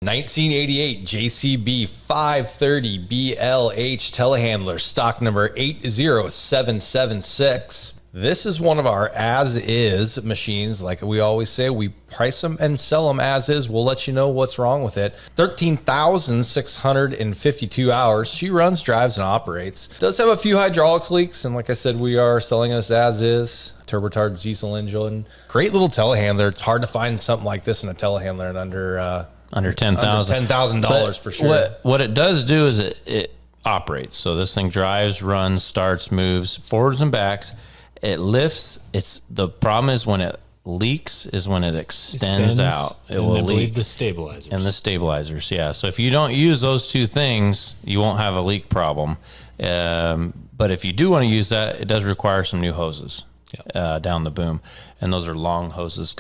1988 JCB 530 BLH telehandler, stock number 80776. This is one of our as-is machines. Like we always say, we price them and sell them as is. We'll let you know what's wrong with it. 13,652 hours. She runs, drives, and operates. Does have a few hydraulics leaks, and like I said, we are selling this as is. Turbocharged diesel engine. Great little telehandler. It's hard to find something like this in a telehandler and under $10,000 for sure. What it does do is it operates. So this thing drives, runs, starts, moves, forwards and backs. It lifts. The problem is when it leaks is when it extends out. It will leak. The stabilizers. And the stabilizers, yeah. So if you don't use those two things, you won't have a leak problem. But if you do want to use that, it does require some new hoses down the boom. And those are long hoses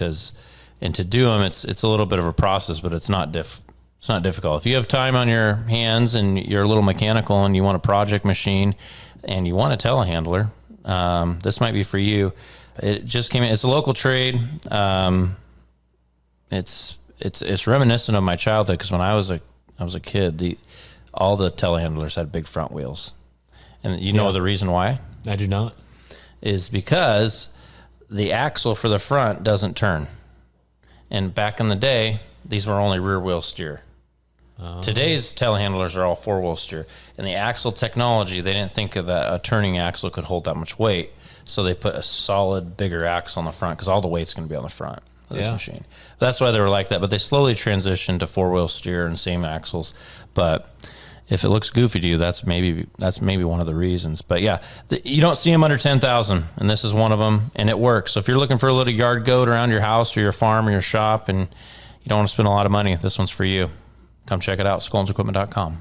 and to do them, it's a little bit of a process, but it's not difficult. If you have time on your hands and you're a little mechanical and you want a project machine and you want a telehandler, this might be for you. It just came in. It's a local trade. It's reminiscent of my childhood because when I was a kid, all the telehandlers had big front wheels, and you know the reason why? I do not. Is because the axle for the front doesn't turn. And back in the day, these were only rear wheel steer. Today's telehandlers are all four wheel steer. And the axle technology, they didn't think of that a turning axle could hold that much weight. So they put a solid, bigger axle on the front because all the weight's going to be on the front of this machine. That's why they were like that. But they slowly transitioned to four wheel steer and same axles. But if it looks goofy to you, that's maybe one of the reasons. But yeah, you don't see them under 10,000, and this is one of them, and it works. So if you're looking for a little yard goat around your house or your farm or your shop, and you don't want to spend a lot of money, this one's for you. Come check it out, SkolensEquipment.com.